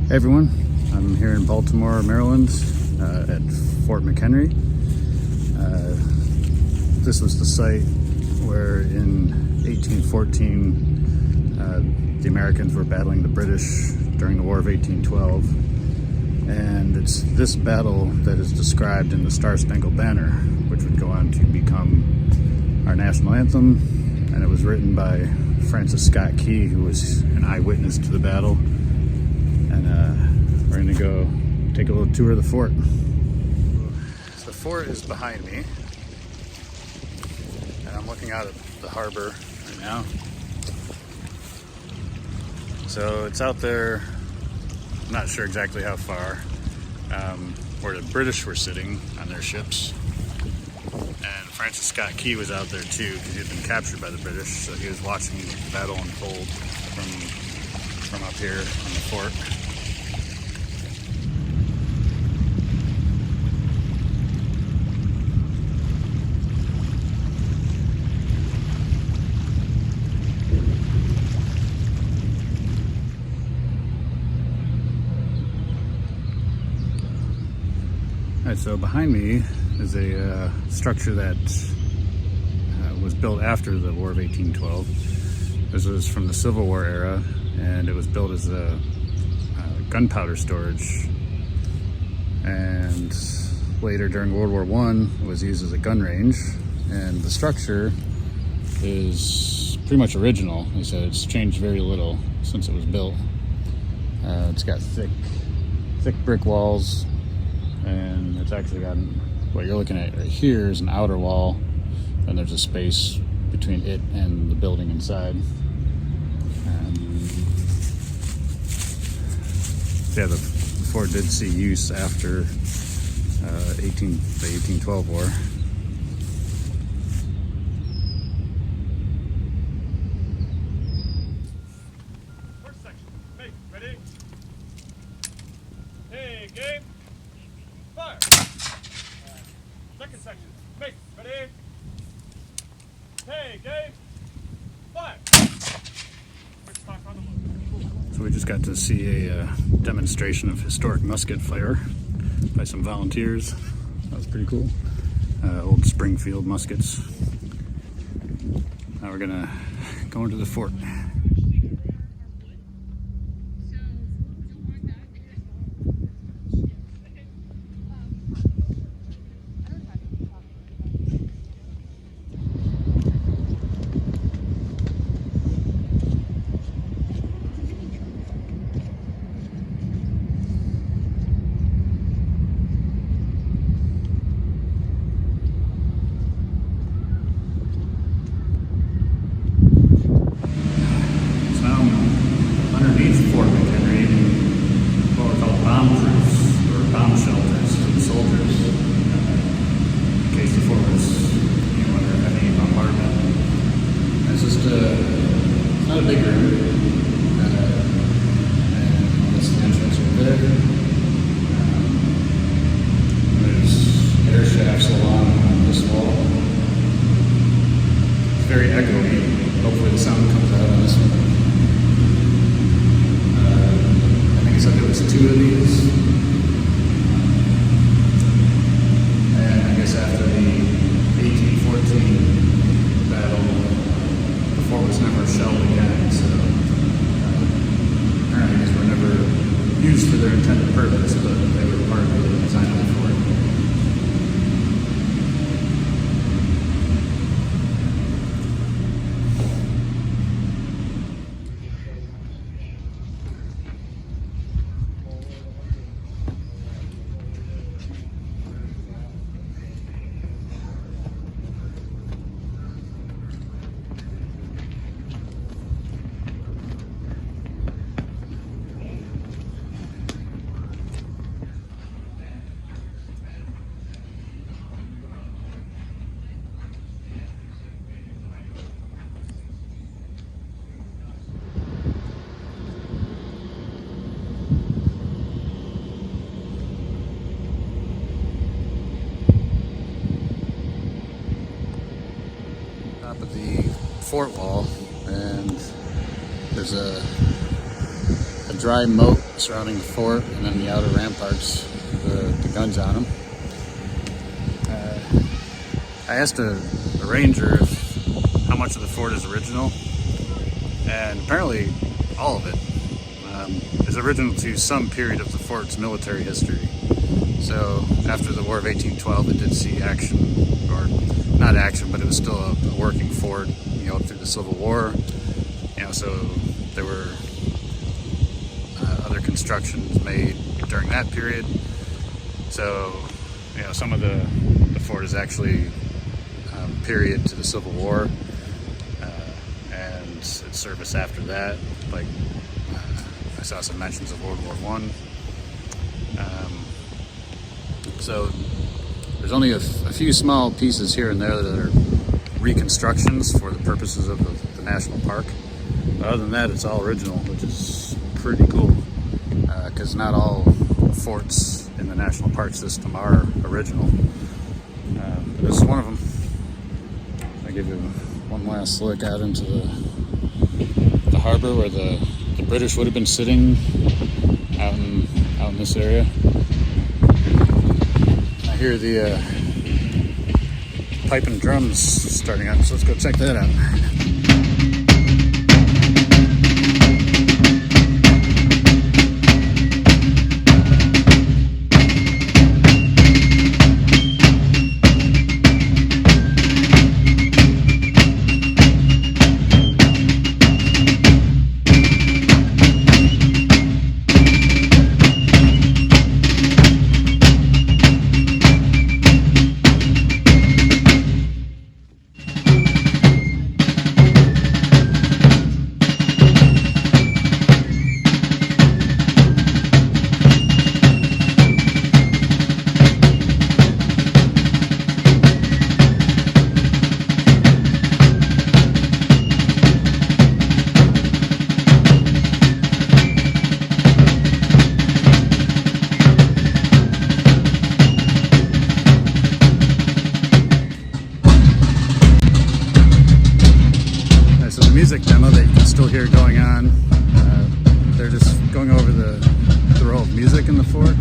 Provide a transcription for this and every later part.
Hey everyone, I'm here in Baltimore, Maryland at Fort McHenry. This was the site where in 1814 the Americans were battling the British during the War of 1812. And it's this battle that is described in the Star Spangled Banner, which would go on to become our national anthem. And it was written by Francis Scott Key, who was an eyewitness to the battle. And we're gonna go take a little tour of the fort. The fort is behind me, and I'm looking out at the harbor right now. So it's out there, I'm not sure exactly how far, where the British were sitting on their ships. And Francis Scott Key was out there too, because he had been captured by the British, so he was watching the battle unfold from up here on the fort. Alright, so behind me is a structure that was built after the War of 1812. This was from the Civil War era, and it was built as a gunpowder storage. And later during World War I, it was used as a gun range. And the structure is pretty much original. They said it's changed very little since it was built. It's got thick brick walls. And it's actually got, what you're looking at right here is an outer wall, and there's a space between it and the building inside. Yeah, the fort did see use after the 1812 war. First section, make, ready? Hey, game. Fire! Second section, make, ready? Hey, game! Fire! So we just got to see a demonstration of historic musket fire by some volunteers. That was pretty cool. Old Springfield muskets. Now we're gonna go into the fort. Underneath Fort McHenry, what were called bomb proofs, or bomb shelters for the soldiers, in case the fort was, under heavy bombardment. And it's just it's not a big room, and that's the entrance right there. There's air shafts along this wall. It's very echoey. Hopefully the sound comes out on this one. He said there was 2 of these, and I guess after the 1814 battle, the fort was never shelled again, so apparently these were never used for their intended purpose, but they were part of the design of the fort. Top of the fort wall, and there's a a dry moat surrounding the fort, and then the outer ramparts, the guns on them. I asked a ranger how much of the fort is original, and apparently all of it is original to some period of the fort's military history. So after the War of 1812, it did see action, or not action, but it was still a working fort, up through the Civil War. So there were other constructions made during that period. So, some of the fort is actually period to the Civil War, and its service after that. Like I saw some mentions of World War I. So there's only a few small pieces here and there that are reconstructions for the purposes of the national park. But other than that, it's all original, which is pretty cool, because not all forts in the national park system are original. This is one of them. I'll give you one last look out into the harbor where the British would have been sitting out in this area. I hear the pipe and drums starting up, so let's go check that out. Music demo that you can still hear going on. They're just going over the role of music in the fort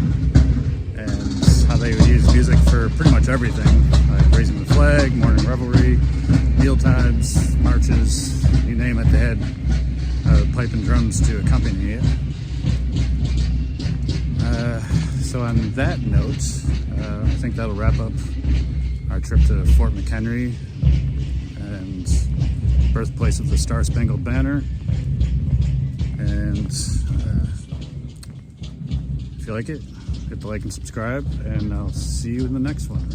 and how they would use music for pretty much everything, like raising the flag, morning revelry, meal times, marches, you name it. They had pipe and drums to accompany it. So on that note, I think that'll wrap up our trip to Fort McHenry and birthplace of the Star Spangled Banner. And if you like it, hit the like and subscribe, and I'll see you in the next one.